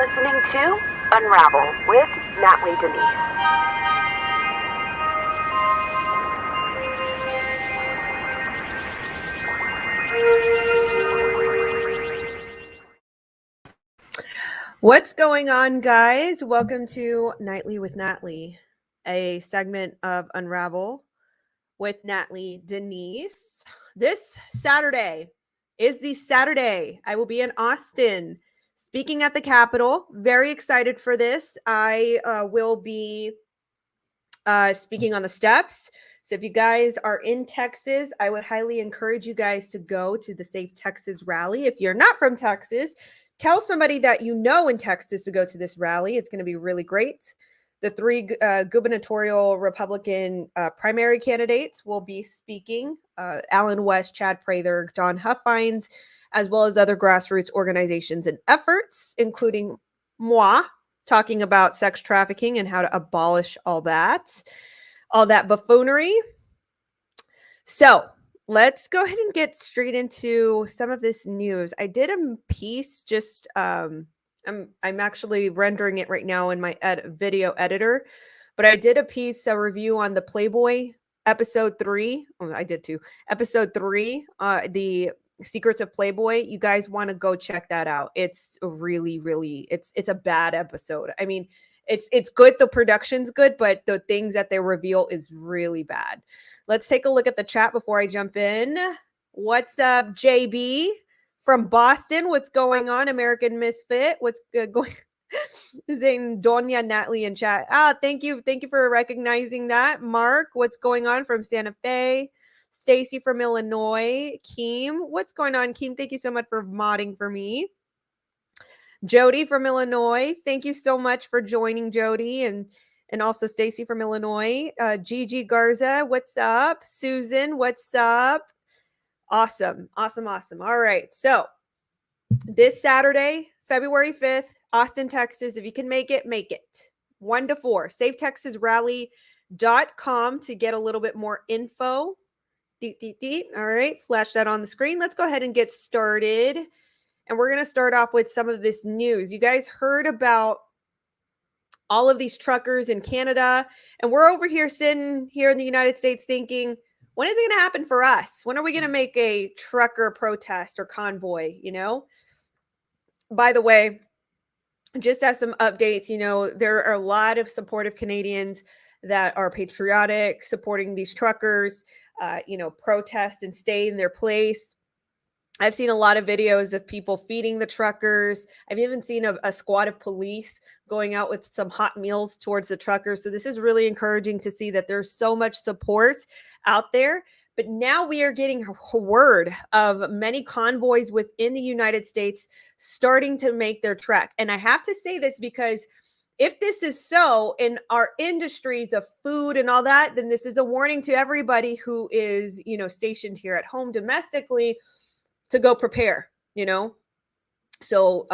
listening to Unravel with Natalie Denise. What's going on, guys? Welcome to Nightly with Natalie, a segment of Unravel with Natalie Denise. This Saturday is the Saturday I will be in Austin speaking at the Capitol. Very excited for this. I will be speaking on the steps. So if you guys are in Texas, I would highly encourage you guys to go to the Safe Texas rally. If you're not from Texas, tell somebody that you know in Texas to go to this rally. It's going to be really great. The three gubernatorial Republican primary candidates will be speaking. Alan West, Chad Prather, Don Huffines, as well as other grassroots organizations and efforts, including moi, talking about sex trafficking and how to abolish all that buffoonery. So let's go ahead and get straight into some of this news. I did a piece just I'm actually rendering it right now in my video editor, but I did a piece, a review on the Playboy episode 3. Oh, I did too. Episode 3, the Secrets of Playboy. You guys want to go check that out. It's really, really, it's a bad episode. I mean, it's good. The production's good, but the things that they reveal is really bad. Let's take a look at the chat before I jump in. What's up, JB from Boston? What's going on, American Misfit? What's going? Saying Doña Natalie in chat. Thank you for recognizing that. Mark, what's going on from Santa Fe? Stacy from Illinois. Keem, what's going on, Keem? Thank you so much for modding for me. Jody from Illinois, thank you so much for joining, Jody, and also Stacy from Illinois. Gigi Garza, what's up? Susan, what's up? Awesome. All right, so this Saturday, February 5th, Austin, Texas. If you can make it, make it. 1 to 4. SafeTexasRally.com to get a little bit more info. All right, flash that on the screen. Let's go ahead and get started. And we're going to start off with some of this news. You guys heard about all of these truckers in Canada, and we're over here sitting here in the United States thinking, when is it going to happen for us? When are we going to make a trucker protest or convoy, you know? By the way, just as some updates, you know, there are a lot of supportive Canadians that are patriotic, supporting these truckers, protest and stay in their place. I've seen a lot of videos of people feeding the truckers. I've even seen a squad of police going out with some hot meals towards the truckers. So this is really encouraging to see that there's so much support out there. But now we are getting word of many convoys within the United States starting to make their trek. And I have to say this because if this is so in our industries of food and all that, then this is a warning to everybody who is, stationed here at home domestically to go prepare, So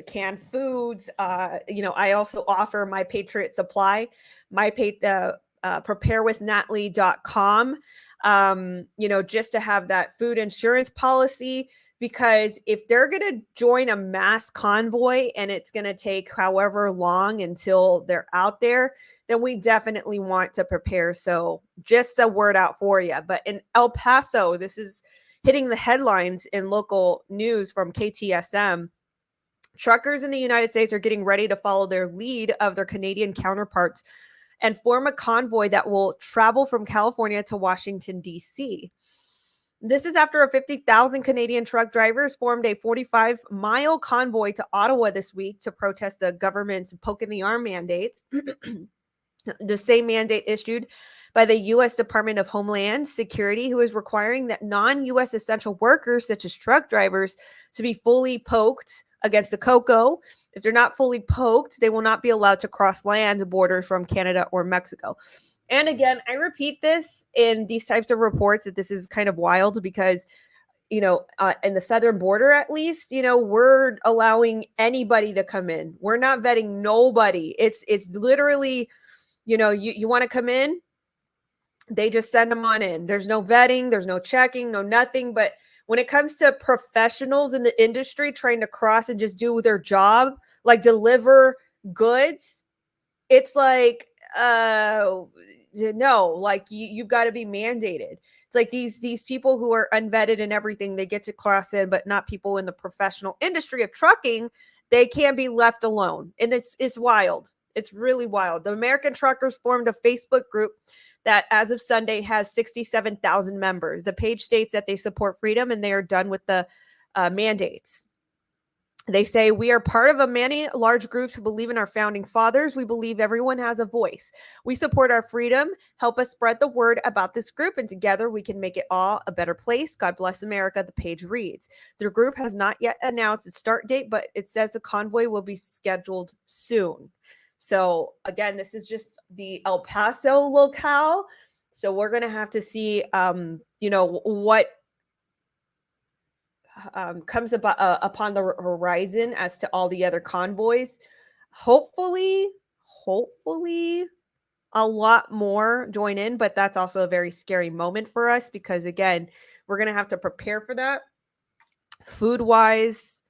canned foods, I also offer my Patriot Supply, preparewithnatalie.com, just to have that food insurance policy, because if they're going to join a mass convoy and it's going to take however long until they're out there, then we definitely want to prepare. So just a word out for you. But in El Paso, this is hitting the headlines in local news from KTSM. Truckers in the United States are getting ready to follow their lead of their Canadian counterparts and form a convoy that will travel from California to Washington, D.C. This is after 50,000 Canadian truck drivers formed a 45-mile convoy to Ottawa this week to protest the government's poke-in-the-arm mandates. The same mandate issued by the U.S. Department of Homeland Security, who is requiring that non-U.S. essential workers, such as truck drivers, to be fully poked against the COCO. If they're not fully poked, they will not be allowed to cross land borders from Canada or Mexico. And again, I repeat this in these types of reports that this is kind of wild because, in the southern border, at least, we're allowing anybody to come in. We're not vetting nobody. It's literally, you want to come in, they just send them on in. There's no vetting, there's no checking, no nothing. But when it comes to professionals in the industry trying to cross and just do their job, like deliver goods, it's like, no, like you've got to be mandated. It's like these people who are unvetted and everything, they get to cross in, but not people in the professional industry of trucking. They can't be left alone. And it's wild. It's really wild. The American Truckers formed a Facebook group that as of Sunday has 67,000 members. The page states that they support freedom and they are done with the mandates. They say, we are part of a many large groups who believe in our founding fathers. We believe everyone has a voice. We support our freedom. Help us spread the word about this group, and together we can make it all a better place. God bless America, the page reads. The group has not yet announced its start date, but it says the convoy will be scheduled soon. So again, this is just the El Paso locale. So we're going to have to see, what comes upon the horizon as to all the other convoys. Hopefully a lot more join in, but that's also a very scary moment for us because again, we're going to have to prepare for that food wise,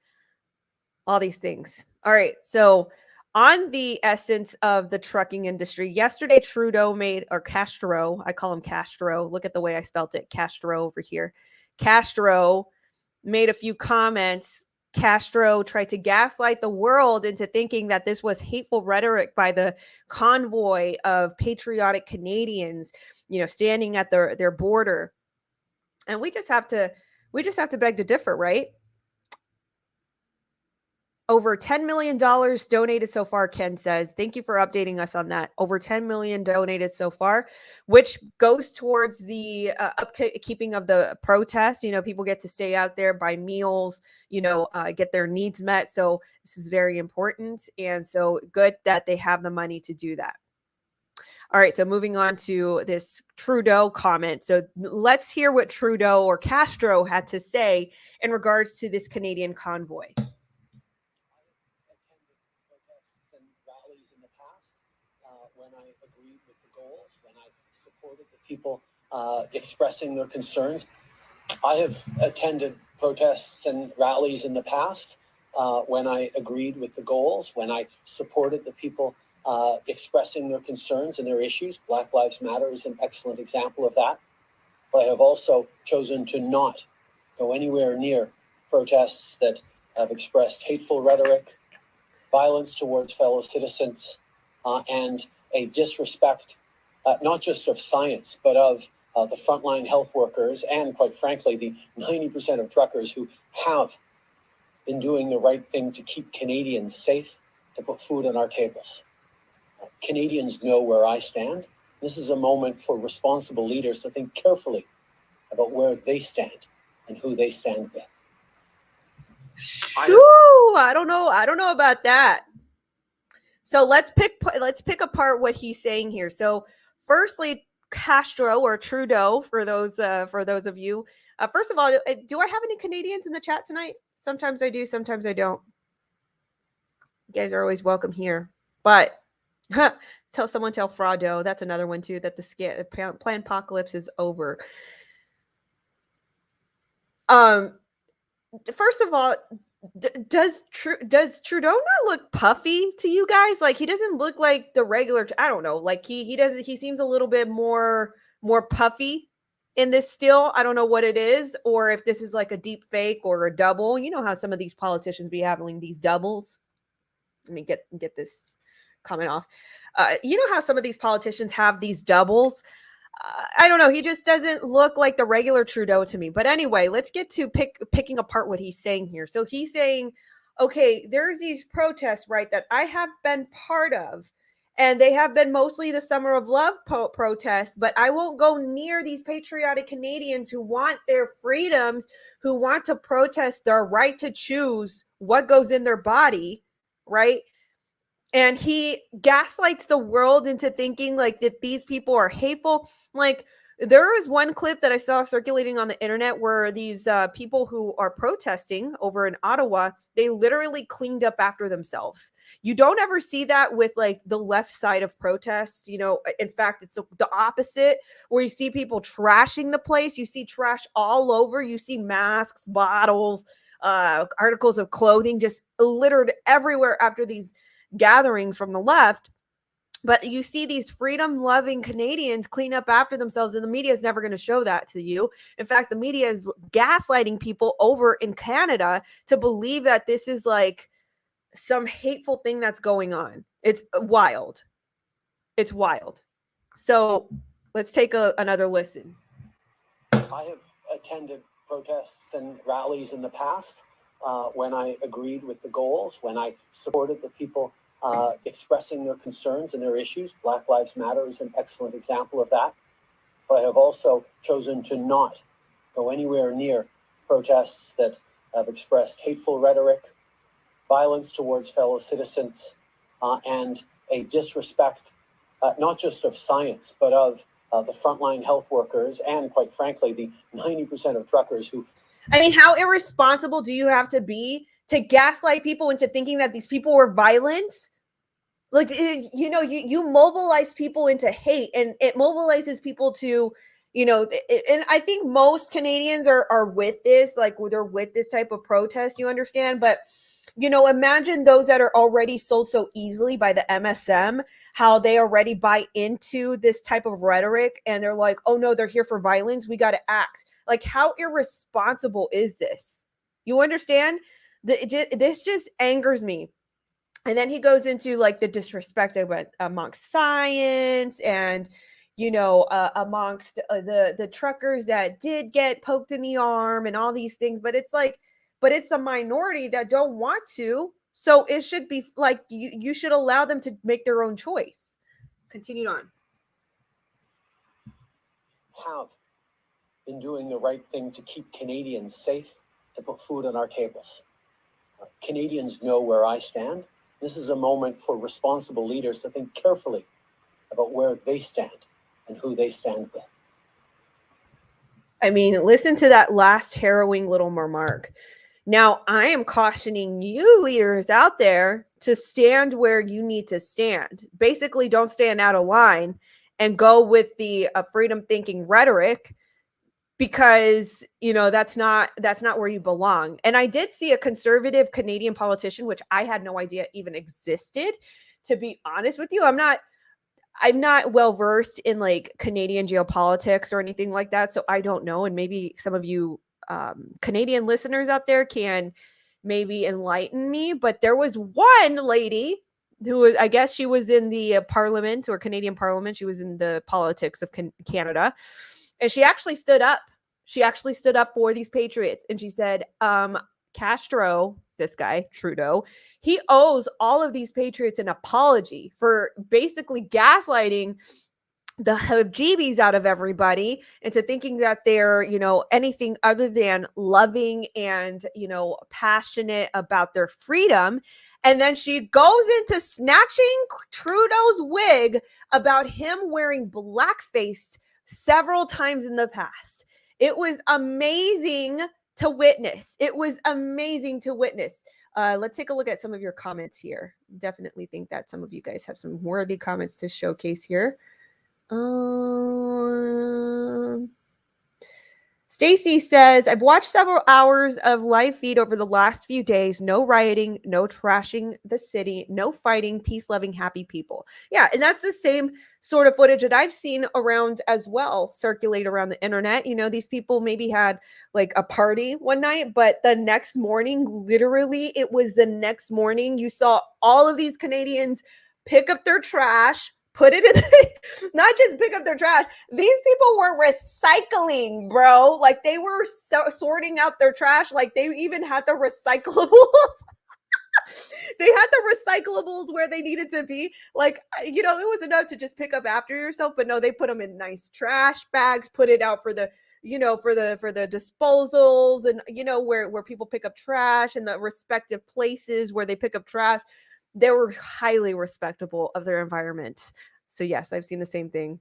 all these things. All right, so on the essence of the trucking industry, yesterday Trudeau made, or Castro, I call him Castro, look at the way I spelt it, Castro over here. Castro made a few comments. Castro tried to gaslight the world into thinking that this was hateful rhetoric by the convoy of patriotic Canadians, standing at their border. And we just have to beg to differ, right? Over $10 million donated so far, Ken says. Thank you for updating us on that. Over $10 million donated so far, which goes towards the upkeeping of the protest. People get to stay out there, buy meals, get their needs met. So this is very important. And so good that they have the money to do that. All right, so moving on to this Trudeau comment. So let's hear what Trudeau or Castro had to say in regards to this Canadian convoy. When I agreed with the goals, when I supported the people expressing their concerns. I have attended protests and rallies in the past when I agreed with the goals, when I supported the people expressing their concerns and their issues. Black Lives Matter is an excellent example of that. But I have also chosen to not go anywhere near protests that have expressed hateful rhetoric, violence towards fellow citizens, and a disrespect, not just of science, but of the frontline health workers and, quite frankly, the 90% of truckers who have been doing the right thing to keep Canadians safe, to put food on our tables. Canadians know where I stand. This is a moment for responsible leaders to think carefully about where they stand and who they stand with. I don't know about that. So let's pick apart what he's saying here. So firstly, Castro or Trudeau, for those of you. First of all, do I have any Canadians in the chat tonight? Sometimes I do, sometimes I don't. You guys are always welcome here. But tell Fraudo, that's another one too, that the plan apocalypse is over. First of all, does Trudeau not look puffy to you guys? Like, he doesn't look like the regular, I don't know, like he doesn't, he seems a little bit more puffy in this still. I don't know what it is, or if this is like a deep fake or a double. You know how some of these politicians be having these doubles. Let me get this comment off. You know how some of these politicians have these doubles. I don't know. He just doesn't look like the regular Trudeau to me. But anyway, let's get to picking apart what he's saying here. So he's saying, okay, there's these protests, right, that I have been part of, and they have been mostly the Summer of Love protests, but I won't go near these patriotic Canadians who want their freedoms, who want to protest their right to choose what goes in their body, right? And he gaslights the world into thinking like that these people are hateful. Like, there is one clip that I saw circulating on the internet where these people who are protesting over in Ottawa, they literally cleaned up after themselves. You don't ever see that with like the left side of protests. In fact, it's the opposite, where you see people trashing the place. You see trash all over. You see masks, bottles, articles of clothing just littered everywhere after these gatherings from the left. But you see these freedom-loving Canadians clean up after themselves, and the media is never going to show that to you. In fact, the media is gaslighting people over in Canada to believe that this is like some hateful thing that's going on. It's wild. It's wild. So let's take another listen. I have attended protests and rallies in the past when I agreed with the goals, when I supported the people expressing their concerns and their issues. Black Lives Matter is an excellent example of that. But I have also chosen to not go anywhere near protests that have expressed hateful rhetoric, violence towards fellow citizens, and a disrespect, not just of science, but of the frontline health workers and, quite frankly, the 90% of truckers who... I mean, how irresponsible do you have to be to gaslight people into thinking that these people were violent? Like, you know, you mobilize people into hate, and it mobilizes people to, you know, and I think most Canadians are with this, like they're with this type of protest, you understand? But, you know, imagine those that are already sold so easily by the MSM, how they already buy into this type of rhetoric, and they're like, oh no, they're here for violence, we got to act. Like, how irresponsible is this? You understand? This just angers me. And then he goes into like the disrespect amongst science and, you know, amongst the truckers that did get poked in the arm and all these things. But it's like, but it's the minority that don't want to. So it should be like, you should allow them to make their own choice. Continued on. Have been doing the right thing to keep Canadians safe, to put food on our tables. Canadians know where I stand. This is a moment for responsible leaders to think carefully about where they stand and who they stand with. I mean, listen to that last harrowing little remark. Now, I am cautioning you leaders out there to stand where you need to stand. Basically, don't stand out of line and go with the freedom thinking rhetoric, because, you know, that's not where you belong. And I did see a conservative Canadian politician, which I had no idea even existed, to be honest with you. I'm not well versed in like Canadian geopolitics or anything like that, so I don't know. And maybe some of you Canadian listeners out there can maybe enlighten me. But there was one lady who was, I guess she was in the Parliament or Canadian Parliament. She was in the politics of Canada. And she actually stood up. She actually stood up for these patriots. And she said, Castro, this guy, Trudeau, he owes all of these patriots an apology for basically gaslighting the heebie-jeebies out of everybody into thinking that they're, you know, anything other than loving and, you know, passionate about their freedom. And then she goes into snatching Trudeau's wig about him wearing blackface several times in the past. It was amazing to witness. It was amazing to witness. Let's take a look at some of your comments here. Definitely think that some of you guys have some worthy comments to showcase here. Stacy says, I've watched several hours of live feed over the last few days. No rioting, no trashing the city, no fighting, peace-loving, happy people. Yeah, and that's the same sort of footage that I've seen around as well, circulate around the internet. You know, these people maybe had like a party one night, but the next morning, literally, it was the next morning, you saw all of these Canadians pick up their trash, put it in, not just pick up their trash. These people were recycling, bro. Like they were sorting out their trash. Like they even had the recyclables. They had the recyclables where they needed to be. Like, you know, it was enough to just pick up after yourself, but no, they put them in nice trash bags, put it out for the, you know, for the disposals, and, you know, where people pick up trash and the respective places where they pick up trash. They were highly respectable of their environment. So yes, I've seen the same thing.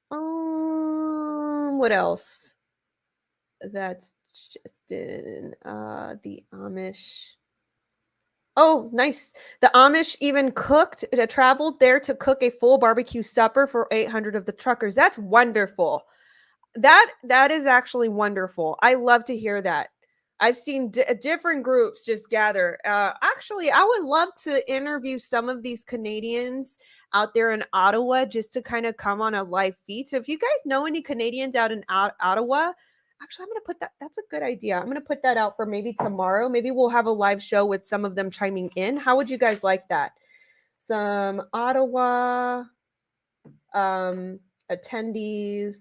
What else? That's Justin. The Amish. Oh, nice. The Amish even traveled there to cook a full barbecue supper for 800 of the truckers. That's wonderful. That is actually wonderful. I love to hear that. I've seen different groups just gather. Actually, I would love to interview some of these Canadians out there in Ottawa just to kind of come on a live feed. So if you guys know any Canadians out in Ottawa, actually, I'm going to put that. That's a good idea. I'm going to put that out for maybe tomorrow. Maybe we'll have a live show with some of them chiming in. How would you guys like that? Some Ottawa attendees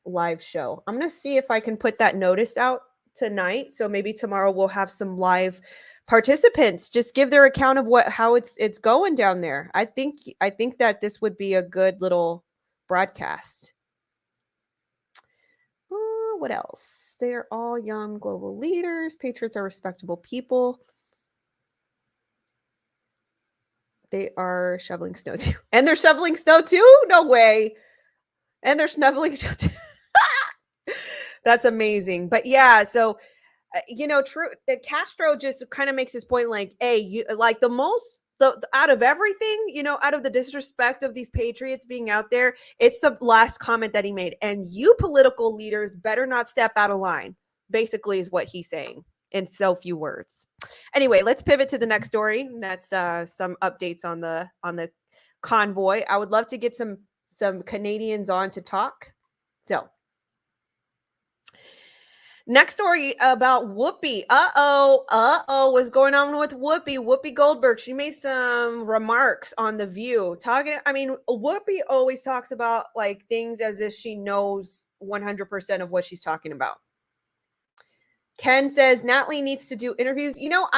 live show. I'm going to see if I can put that notice out tonight. So maybe tomorrow we'll have some live participants just give their account of how it's going down there. I think that this would be a good little broadcast. What else? They're all young global leaders. Patriots are respectable people. They are shoveling snow too. And they're shoveling snow too? No way. And they're snuggling each other. That's amazing. But yeah, so true. Castro just kind of makes his point like, hey, you like out of everything, out of the disrespect of these patriots being out there, it's the last comment that he made. And you political leaders better not step out of line, basically is what he's saying in so few words. Anyway, let's pivot to the next story. That's some updates on the convoy. I would love to get some Canadians on to talk. So next story about Whoopi. What's going on with Whoopi? Whoopi Goldberg. She made some remarks on The View. Whoopi always talks about like things as if she knows 100% of what she's talking about. Ken says Natalie needs to do interviews.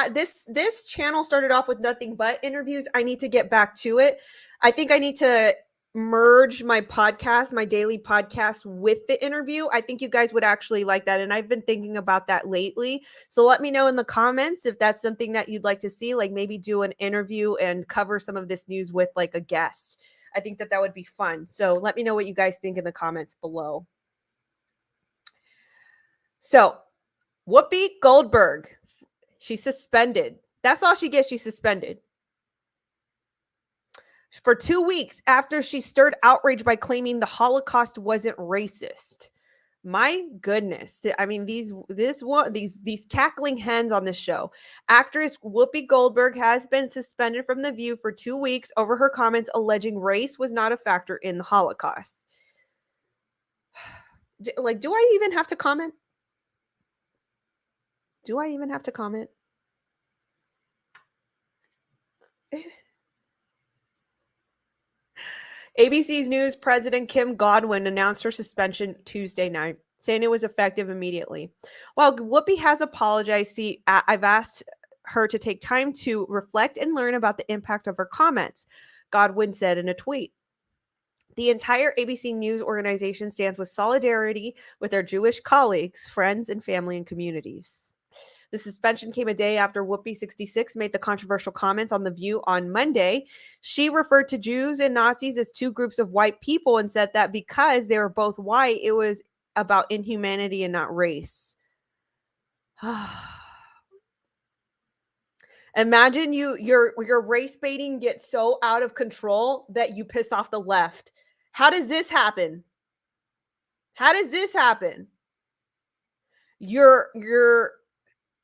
This channel started off with nothing but interviews. I need to get back to it. I think I need to merge my podcast, my daily podcast, with the interview. I think you guys would actually like that. And I've been thinking about that lately. So let me know in the comments if that's something that you'd like to see, like maybe do an interview and cover some of this news with like a guest. I think that would be fun. So let me know what you guys think in the comments below. So Whoopi Goldberg, she's suspended. That's all she gets. She's suspended for 2 weeks after she stirred outrage by claiming the Holocaust wasn't racist. My goodness. I mean, these cackling hens on this show. Actress Whoopi Goldberg has been suspended from The View for 2 weeks over her comments alleging race was not a factor in the Holocaust. Like, do I even have to comment? Do I even have to comment? ABC's News President Kim Godwin announced her suspension Tuesday night, saying it was effective immediately. While Whoopi has apologized, I've asked her to take time to reflect and learn about the impact of her comments, Godwin said in a tweet. The entire ABC News organization stands with solidarity with their Jewish colleagues, friends, and family and communities. The suspension came a day after Whoopi, 66, made the controversial comments on The View on Monday. She referred to Jews and Nazis as two groups of white people and said that because they were both white, it was about inhumanity and not race. Imagine your race baiting gets so out of control that you piss off the left. How does this happen? How does this happen? Your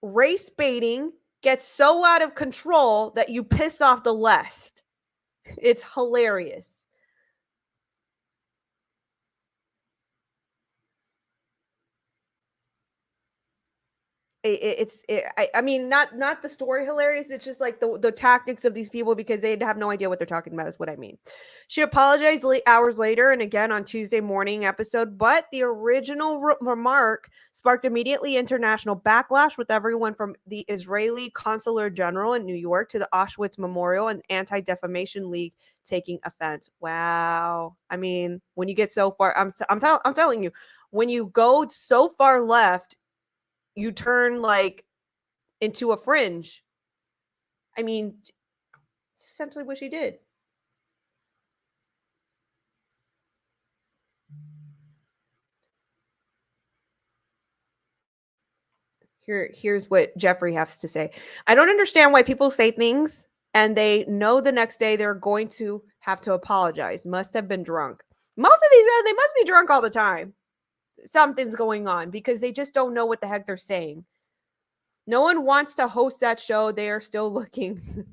race baiting gets so out of control that you piss off the left. It's hilarious. I mean, not the story hilarious. It's just like the tactics of these people because they have no idea what they're talking about is what I mean. She apologized hours later and again on Tuesday morning episode, but the original remark sparked immediately international backlash with everyone from the Israeli Consular General in New York to the Auschwitz Memorial and Anti-Defamation League taking offense. Wow. I mean, when you get so far, I'm telling you, when you go so far left, you turn like into a fringe. I mean, essentially what she did. Here's what Jeffrey has to say. I don't understand why people say things and they know the next day they're going to have to apologize. Must have been drunk. Most of these, they must be drunk all the time. something's going on because they just don't know what the heck they're saying. No one wants to host that show. They are still looking.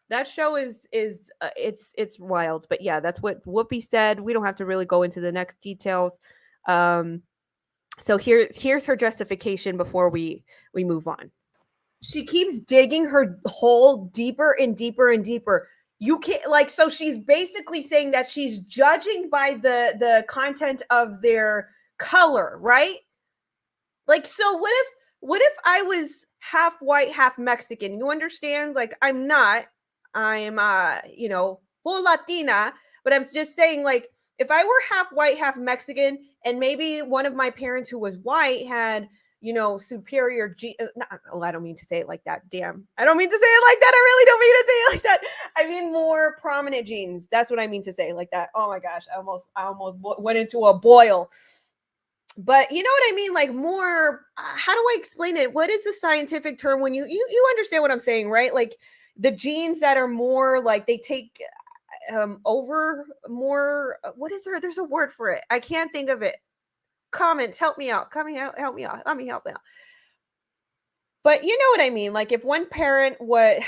That show is it's wild. But yeah, that's what Whoopi said. We don't have to really go into the next details. So here's her justification before we move on. She keeps digging her hole deeper and deeper and deeper. You can't, like, so she's basically saying that she's judging by the content of their color, right? Like, so what if I was half white, half Mexican? You understand? Like, I'm not. I'm full Latina, but I'm just saying, like, if I were half white, half Mexican, and maybe one of my parents who was white had, superior I don't mean to say it like that. Damn. I don't mean to say it like that. I really don't mean to say it like that. I mean more prominent genes. That's what I mean to say like that. Oh my gosh. I almost went into a boil. But you know what I mean? Like more, how do I explain it? What is the scientific term when you understand what I'm saying, right? Like the genes that are more like they take over more, what is there? There's a word for it. I can't think of it. Comments, help me out. Help me out. Let me help out. But you know what I mean? Like if one parent was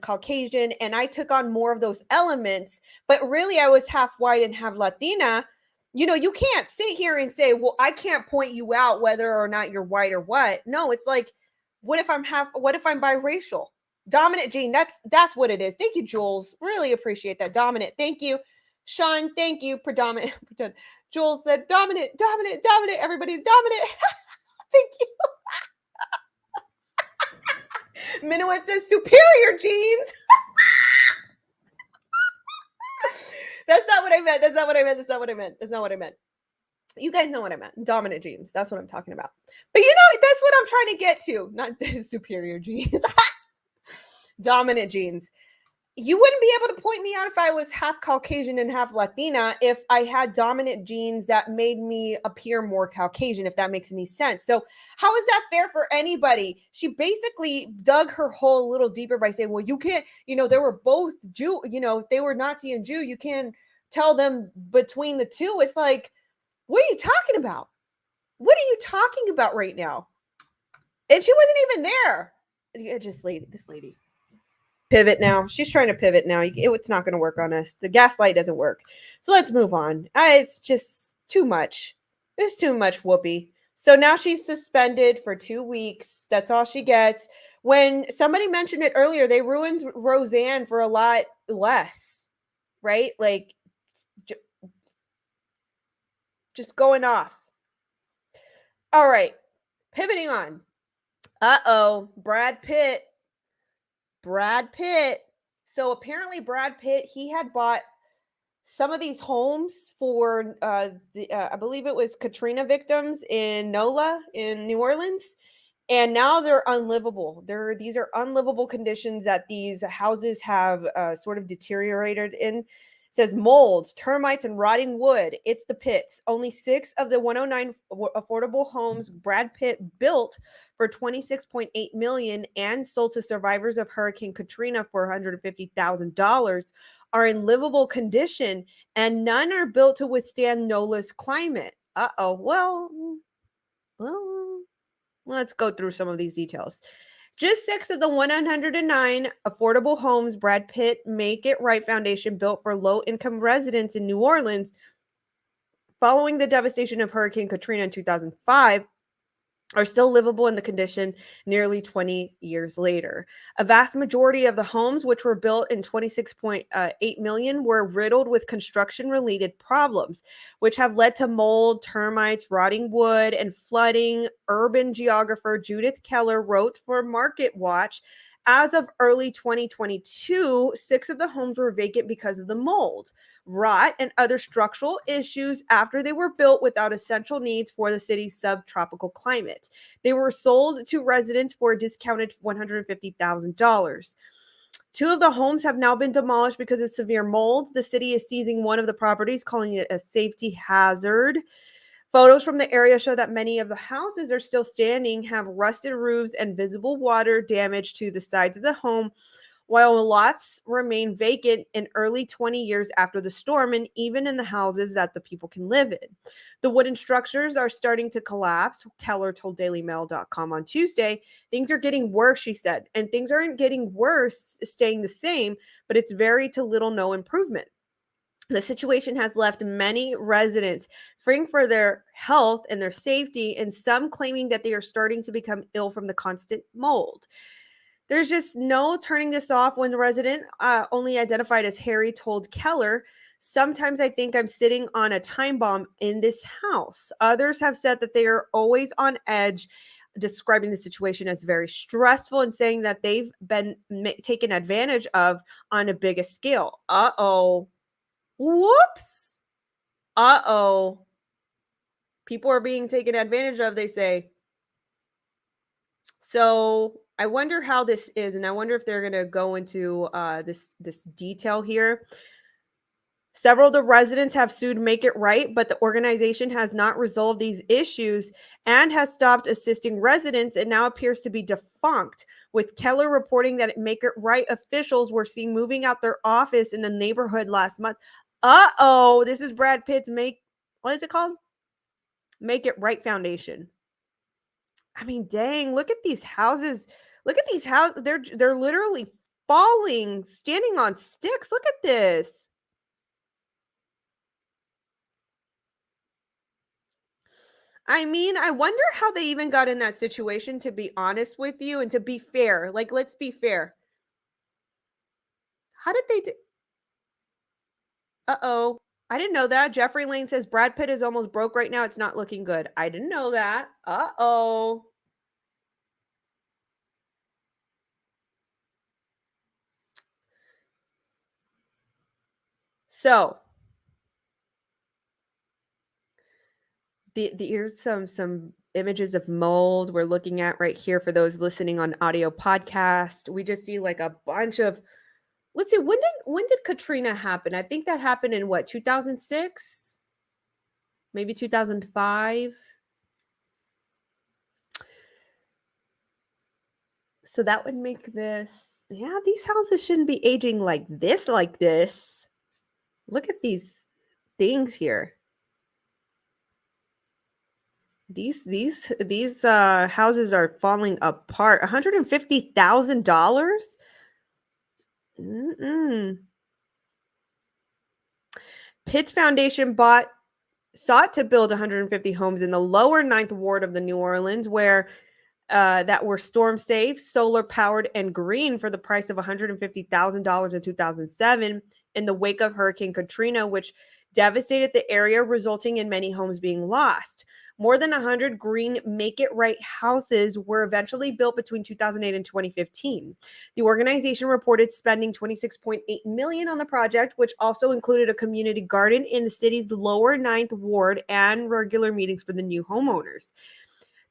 Caucasian and I took on more of those elements, but really I was half white and half Latina, you can't sit here and say, well, I can't point you out whether or not you're white or what. No, it's like, what if I'm biracial? Dominant gene. That's what it is. Thank you, Jules. Really appreciate that. Dominant. Thank you. Sean, thank you. Predominant. Jules said dominant. Everybody's dominant. Thank you. Minuet says superior genes. That's not what I meant. That's not what I meant. You guys know what I meant. Dominant genes. That's what I'm talking about. But that's what I'm trying to get to. Not the superior genes. Dominant genes. You wouldn't be able to point me out if I was half Caucasian and half Latina if I had dominant genes that made me appear more Caucasian, if that makes any sense. So how is that fair for anybody? She basically dug her hole a little deeper by saying, well, you can't, they were both Jew, if they were Nazi and Jew, you can't tell them between the two. It's like, what are you talking about? What are you talking about right now? And she wasn't even there. This lady. Pivot now. She's trying to pivot now. It's not going to work on us. The gaslight doesn't work. So let's move on. It's just too much. It's too much, Whoopi. So now she's suspended for 2 weeks. That's all she gets. When somebody mentioned it earlier, they ruined Roseanne for a lot less, right? Like, just going off. All right. Pivoting on. Brad Pitt. So apparently Brad Pitt, he had bought some of these homes for I believe it was Katrina victims in NOLA in New Orleans. And now they're unlivable. These are unlivable conditions that these houses have sort of deteriorated in. It says mold, termites, and rotting wood. It's the pits. Only 6 of the 109 affordable homes Brad Pitt built for $26.8 million and sold to survivors of Hurricane Katrina for $150,000 are in livable condition, and none are built to withstand NOLA's climate. Well, let's go through some of these details. Just 6 of the 109 affordable homes Brad Pitt Make It Right Foundation built for low-income residents in New Orleans following the devastation of Hurricane Katrina in 2005 are still livable in the condition nearly 20 years later. A vast majority of the homes, which were built in $26.8 million, were riddled with construction-related problems, which have led to mold, termites, rotting wood, and flooding. Urban geographer Judith Keller wrote for Market Watch, as of early 2022, 6 of the homes were vacant because of the mold, rot, and other structural issues after they were built without essential needs for the city's subtropical climate. They were sold to residents for a discounted $150,000. 2 of the homes have now been demolished because of severe mold. The city is seizing one of the properties, calling it a safety hazard. Photos from the area show that many of the houses are still standing, have rusted roofs and visible water damage to the sides of the home. while lots remain vacant in early 20 years after the storm, and even in the houses that the people can live in. The wooden structures are starting to collapse, Keller told DailyMail.com on Tuesday. Things are getting worse, she said, and things aren't getting worse, staying the same, but it's very to little no improvement. The situation has left many residents fearing for their health and their safety, and some claiming that they are starting to become ill from the constant mold. There's just no turning this off. When the resident, only identified as Harry, told Keller, "Sometimes I think I'm sitting on a time bomb in this house." Others have said that they are always on edge, describing the situation as very stressful and saying that they've been taken advantage of on a bigger scale. Uh-oh. Whoops. Uh-oh. People are being taken advantage of, they say. So I wonder how this is, and I wonder if they're going to go into this detail here. Several of the residents have sued Make It Right, but the organization has not resolved these issues and has stopped assisting residents and now appears to be defunct, with Keller reporting that Make It Right officials were seen moving out their office in the neighborhood last month. Uh-oh, this is Brad Pitt's what is it called? Make It Right Foundation. I mean, dang, look at these houses. Look at these houses. They're literally falling, standing on sticks. Look at this. I mean, I wonder how they even got in that situation, to be honest with you, and to be fair. Like, let's be fair. How did they do? Uh-oh. I didn't know that. Jeffrey Lane says Brad Pitt is almost broke right now. It's not looking good. I didn't know that. Uh-oh. So, here's some images of mold we're looking at right here for those listening on audio podcast. We just see like a bunch of, let's see, when did Katrina happen? I think that happened in what, 2006? Maybe 2005. So that would make this, yeah, these houses shouldn't be aging like this, Look at these things here. These houses are falling apart. $150,000? Pitt's foundation sought to build 150 homes in the lower 9th ward of the New Orleans, where that were storm safe, solar powered, and green for the price of $150,000 in 2007 in the wake of Hurricane Katrina, which devastated the area, resulting in many homes being lost. More than 100 green Make It Right houses were eventually built between 2008 and 2015. The organization reported spending $26.8 million on the project, which also included a community garden in the city's lower 9th ward and regular meetings for the new homeowners.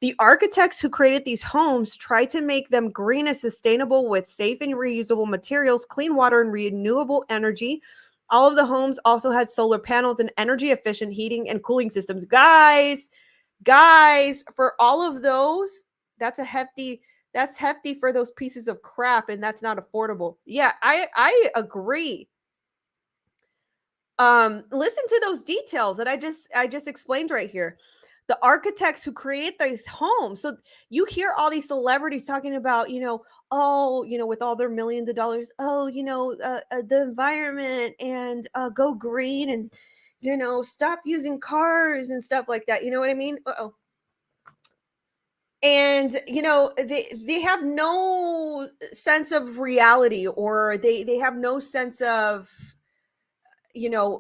The architects who created these homes tried to make them green and sustainable with safe and reusable materials, clean water, and renewable energy. All of the homes also had solar panels and energy efficient heating and cooling systems. Guys, for all of those, that's hefty for those pieces of crap, and that's not affordable. Yeah, I agree. Listen to those details that I just explained right here. The architects who create these homes. So you hear all these celebrities talking about, with all their millions of dollars, the environment and go green and, stop using cars and stuff like that. You know what I mean? Uh-oh. And, they have no sense of reality, or they have no sense of,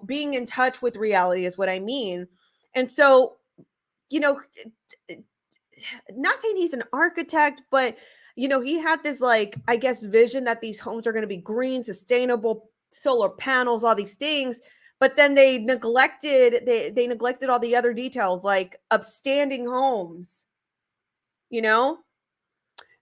being in touch with reality is what I mean. And so, not saying he's an architect, but he had this, like, I guess, vision that these homes are going to be green, sustainable, solar panels, all these things. But then they neglected all the other details, like upstanding homes.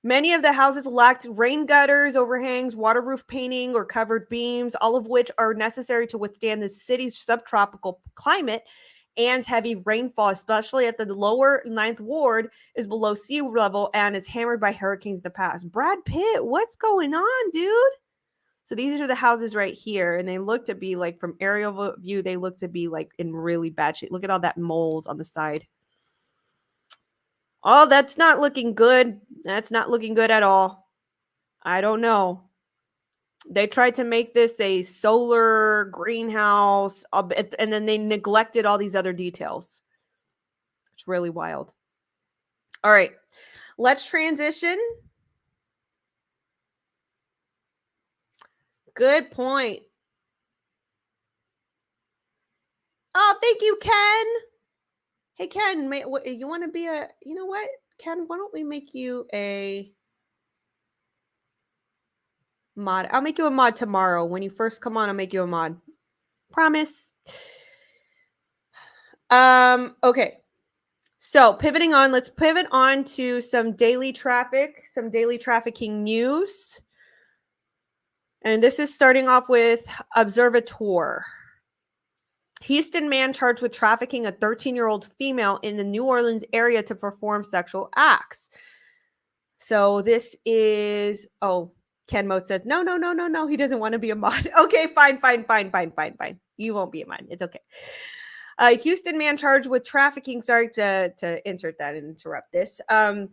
Many of the houses lacked rain gutters, overhangs, water roof painting, or covered beams, all of which are necessary to withstand the city's subtropical climate and heavy rainfall, especially at the lower 9th ward, is below sea level and is hammered by hurricanes in the past. Brad Pitt, what's going on, dude? So these are the houses right here, and they look to be like, from aerial view, they look to be like in really bad shape. Look at all that mold on the side. Oh, that's not looking good. That's not looking good at all. I don't know. They tried to make this a solar greenhouse, and then they neglected all these other details. It's really wild. All right, let's transition. Good point. Oh, thank you, Ken. Hey, Ken, you want to be you know what, Ken, why don't we make you a mod? I'll make you a mod tomorrow. When you first come on, I'll make you a mod. Promise. Okay. So pivoting on, let's pivot on to some daily trafficking news. And this is starting off with Observateur. Houston man charged with trafficking a 13-year-old female in the New Orleans area to perform sexual acts. So this is, Ken Moat says, no. He doesn't want to be a mod. Okay, fine. You won't be a mod. It's okay. Houston man charged with trafficking. Sorry to insert that and interrupt this.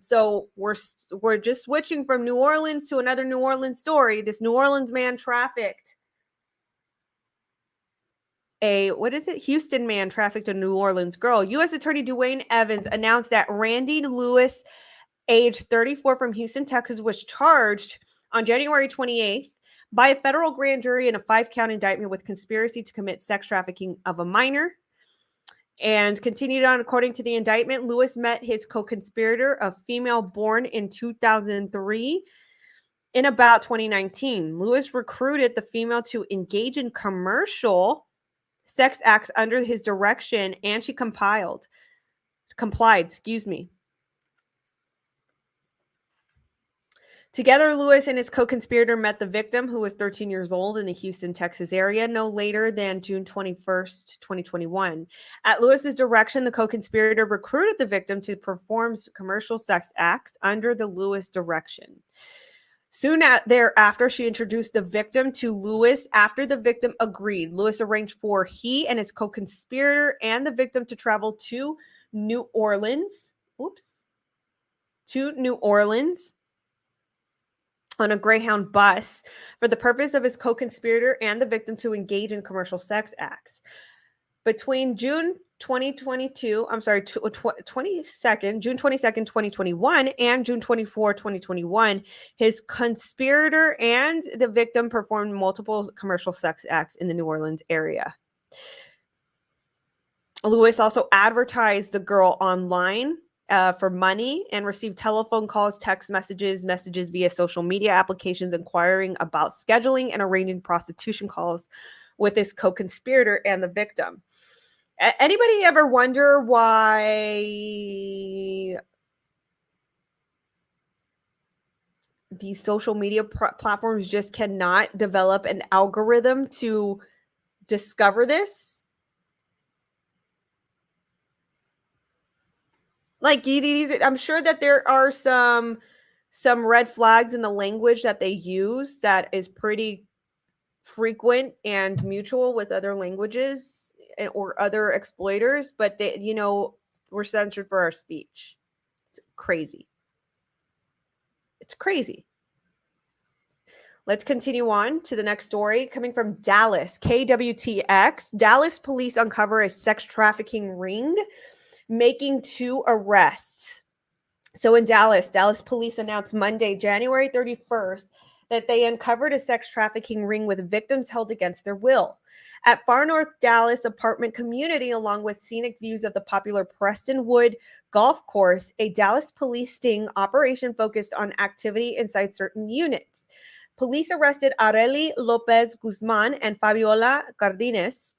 So we're just switching from New Orleans to another New Orleans story. This New Orleans man trafficked Houston man trafficked a New Orleans girl. U.S. Attorney Dwayne Evans announced that Randy Lewis, age 34, from Houston, Texas, was charged on January 28th by a federal grand jury in a 5-count indictment with conspiracy to commit sex trafficking of a minor. And continued on, according to the indictment, Lewis met his co-conspirator, a female born in 2003, in about 2019. Lewis recruited the female to engage in commercial sex acts under his direction, and she complied. Together, Lewis and his co-conspirator met the victim, who was 13 years old, in the Houston, Texas area no later than June 21st, 2021. At Lewis's direction, the co-conspirator recruited the victim to perform commercial sex acts under the Lewis direction. Soon thereafter, she introduced the victim to Lewis. After the victim agreed, Lewis arranged for he and his co-conspirator and the victim to travel to New Orleans. On a Greyhound bus for the purpose of his co-conspirator and the victim to engage in commercial sex acts. Between June 22nd, 2021 and June 24, 2021, his conspirator and the victim performed multiple commercial sex acts in the New Orleans area. Lewis also advertised the girl online for money and received telephone calls, text messages via social media applications inquiring about scheduling and arranging prostitution calls with his co-conspirator and the victim. Anybody ever wonder why these social media platforms just cannot develop an algorithm to discover this? Like these, I'm sure that there are some red flags in the language that they use that is pretty frequent and mutual with other languages or other exploiters, but they, we're censored for our speech. It's crazy. Let's continue on to the next story coming from Dallas. KWTX. Dallas police uncover a sex trafficking ring, making 2 arrests. So in Dallas police announced Monday, January 31st, that they uncovered a sex trafficking ring with victims held against their will. At Far North Dallas apartment community, along with scenic views of the popular Prestonwood Golf Course, a Dallas police sting operation focused on activity inside certain units. Police arrested Arely Lopez Guzman and Fabiola Cardenas,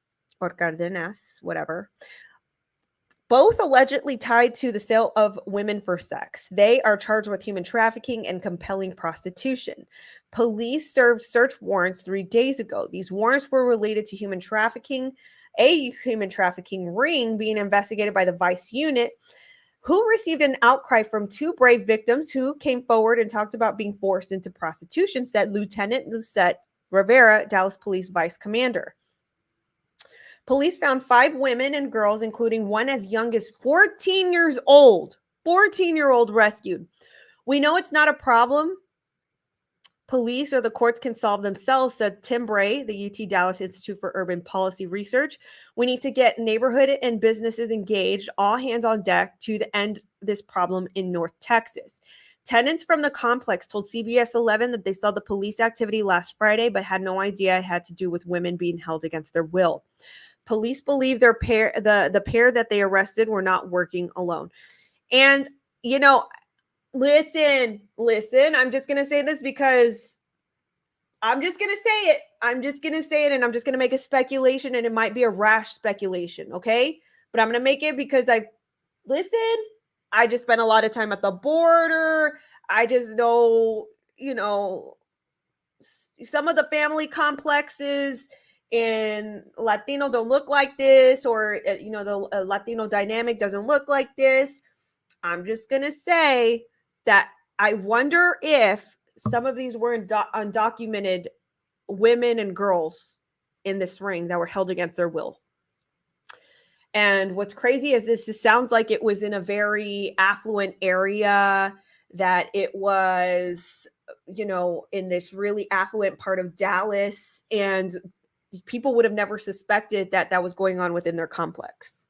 both allegedly tied to the sale of women for sex. They are charged with human trafficking and compelling prostitution. Police served search warrants 3 days ago. These warrants were related to human trafficking, a human trafficking ring being investigated by the Vice Unit, who received an outcry from 2 brave victims who came forward and talked about being forced into prostitution, said Lieutenant Lisette Rivera, Dallas Police Vice Commander. Police found 5 women and girls, including one as young as 14 years old. 14-year-old rescued. We know it's not a problem police or the courts can solve themselves, said Tim Bray, the UT Dallas Institute for Urban Policy Research. We need to get neighborhood and businesses engaged, all hands on deck to end this problem in North Texas. Tenants from the complex told CBS 11 that they saw the police activity last Friday, but had no idea it had to do with women being held against their will. Police believe the pair that they arrested were not working alone. And, you know, listen, I'm just going to say this because I'm just going to say it. And I'm just going to make a speculation, and it might be a rash speculation, okay? But I'm going to make it because I just spent a lot of time at the border. I just know, you know, some of the family complexes in Latino don't look like this, or, you know, the Latino dynamic doesn't look like this. I'm just going to say that I wonder if some of these were undocumented women and girls in this ring that were held against their will. And what's crazy is this sounds like it was in a very affluent area, that it was, you know, in this really affluent part of Dallas, and people would have never suspected that that was going on within their complex.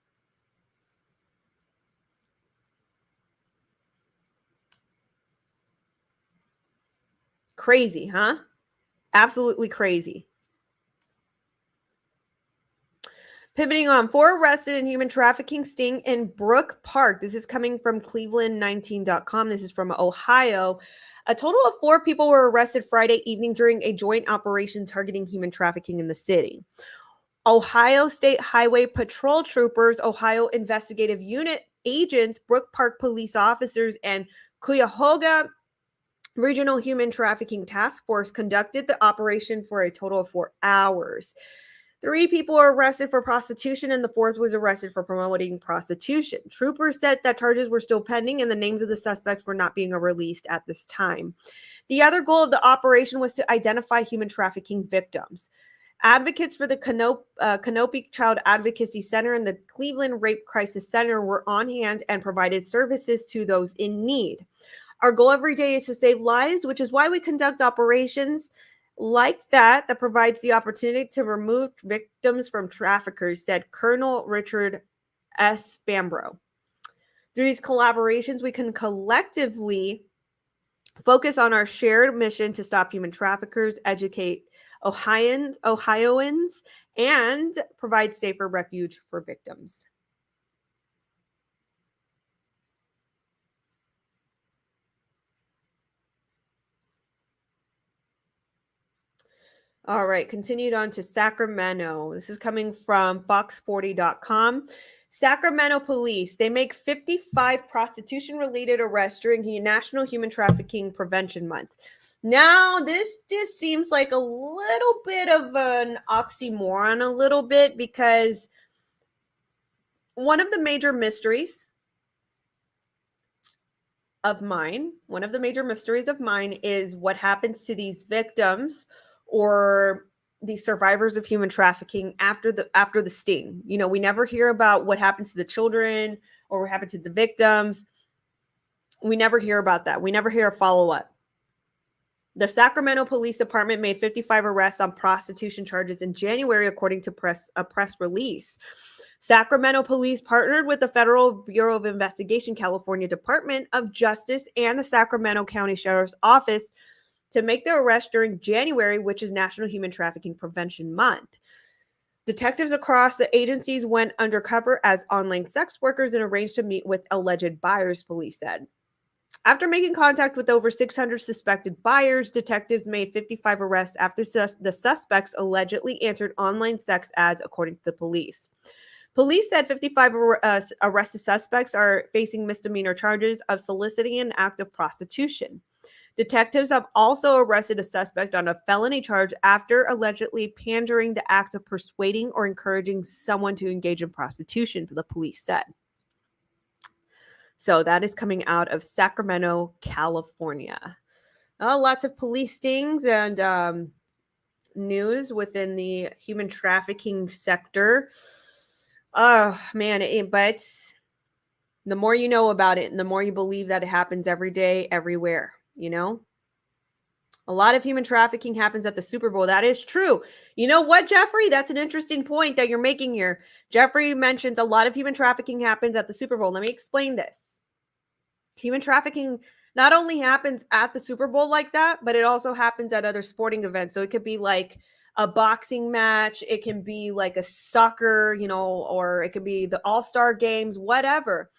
Crazy, huh? Absolutely crazy. Pivoting on, 4 arrested in human trafficking sting in Brook Park. This is coming from Cleveland19.com. This is from Ohio. A total of 4 people were arrested Friday evening during a joint operation targeting human trafficking in the city. Ohio State Highway Patrol troopers, Ohio Investigative Unit agents, Brook Park police officers, and Cuyahoga Regional Human Trafficking Task Force conducted the operation for a total of 4 hours. 3 people were arrested for prostitution, and the 4th was arrested for promoting prostitution. Troopers said that charges were still pending, and the names of the suspects were not being released at this time. The other goal of the operation was to identify human trafficking victims. Advocates for the Canopy Child Advocacy Center and the Cleveland Rape Crisis Center were on hand and provided services to those in need. Our goal every day is to save lives, which is why we conduct operations like that provides the opportunity to remove victims from traffickers, said Colonel Richard S. Fambro. Through these collaborations, we can collectively focus on our shared mission to stop human traffickers, educate Ohioans, and provide safer refuge for victims. All right, continued on to Sacramento. This is coming from Fox40.com. Sacramento police, they make 55 prostitution-related arrests during National Human Trafficking Prevention Month. Now, this just seems like a little bit of an oxymoron, because one of the major mysteries of mine is what happens to these victims or the survivors of human trafficking after the sting. You know, we never hear about what happens to the children or what happened to the victims. We never hear about that. We never hear a follow-up. The Sacramento Police Department made 55 arrests on prostitution charges in January, according to a press release. Sacramento police partnered with the Federal Bureau of Investigation, California Department of Justice, and the Sacramento County Sheriff's Office to make the arrest during January, which is National Human Trafficking Prevention Month. Detectives across the agencies went undercover as online sex workers and arranged to meet with alleged buyers, police said. After making contact with over 600 suspected buyers, detectives made 55 arrests after the suspects allegedly answered online sex ads, according to the police. Police said 55 arrested suspects are facing misdemeanor charges of soliciting an act of prostitution. Detectives have also arrested a suspect on a felony charge after allegedly pandering the act of persuading or encouraging someone to engage in prostitution, the police said. So that is coming out of Sacramento, California. Lots of police stings, and news within the human trafficking sector. Oh man, but the more you know about it and the more you believe that it happens every day, everywhere, you know? A lot of human trafficking happens at the Super Bowl. That is true. You know what, Jeffrey? That's an interesting point that you're making here. Jeffrey mentions a lot of human trafficking happens at the Super Bowl. Let me explain this. Human trafficking not only happens at the Super Bowl like that, but it also happens at other sporting events. So it could be like a boxing match. It can be like a soccer, you know, or it could be the All-Star games, whatever.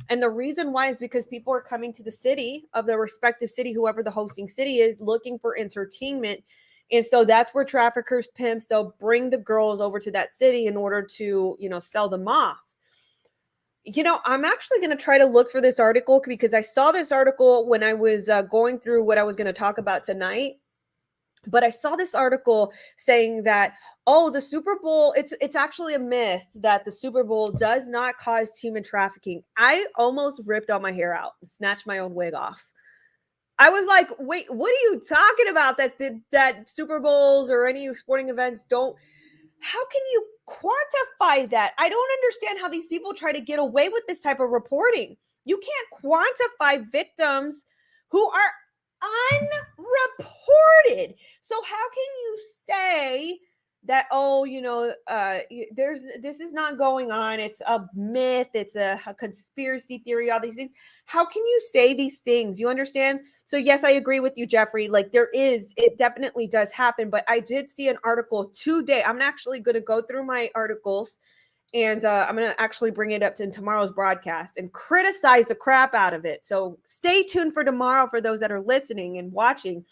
And the reason why is because people are coming to the city of the respective city, whoever the hosting city is, looking for entertainment. And so that's where traffickers, pimps, they'll bring the girls over to that city in order to, you know, sell them off. You know, I'm actually going to try to look for this article because I saw this article when I was going through what I was going to talk about tonight. But I saw this article saying that, oh, the Super Bowl, it's actually a myth that the Super Bowl does not cause human trafficking. I almost ripped all my hair out, snatched my own wig off. I was like, wait, what are you talking about? That Super Bowls or any sporting events don't, how can you quantify that? I don't understand how these people try to get away with this type of reporting. You can't quantify victims who are unreported. So how can you say that, oh, you know, this is not going on, it's a myth, it's a conspiracy theory, all these things? How can you say these things? You understand? So yes, I agree with you, Jeffrey. Like it definitely does happen. But I did see an article today. I'm actually going to go through my articles and I'm going to actually bring it up in tomorrow's broadcast and criticize the crap out of it. So stay tuned for tomorrow for those that are listening and watching.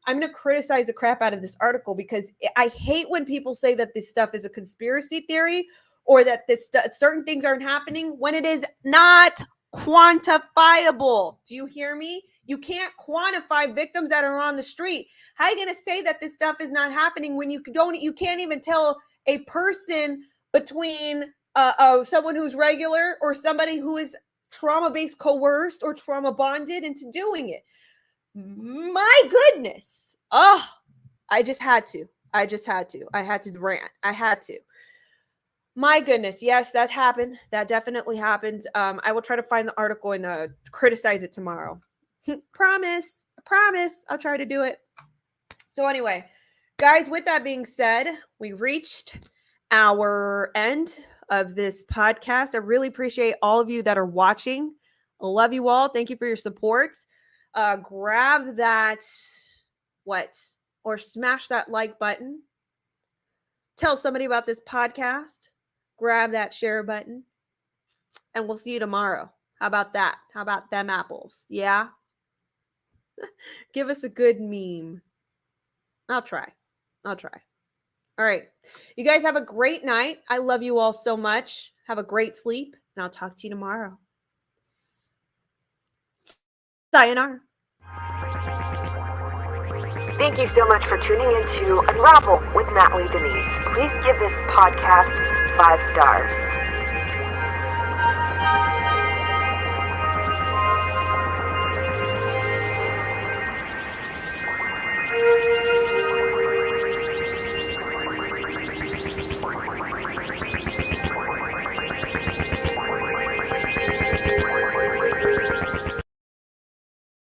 I'm going to criticize the crap out of this article because I hate when people say that this stuff is a conspiracy theory or that certain things aren't happening when it is not quantifiable. Do you hear me? You can't quantify victims that are on the street. How are you going to say that this stuff is not happening when you can't even tell a person between someone who's regular or somebody who is trauma-based, coerced, or trauma bonded into doing it? My goodness. Oh, I had to rant. I had to. My goodness. Yes, that happened. That definitely happened. I will try to find the article and criticize it tomorrow. Promise. I promise. I'll try to do it. So anyway, guys, with that being said, we reached our end of this podcast. I really appreciate all of you that are watching. I love you all. Thank you for your support. Grab that or smash that like button. Tell somebody about this podcast. Grab that share button. And we'll see you tomorrow. How about that? How about them apples? Yeah? Give us a good meme. I'll try. All right. You guys have a great night. I love you all so much. Have a great sleep. And I'll talk to you tomorrow. Sayonara. Thank you so much for tuning in to Unravel with Natalie Denise. Please give this podcast 5 stars.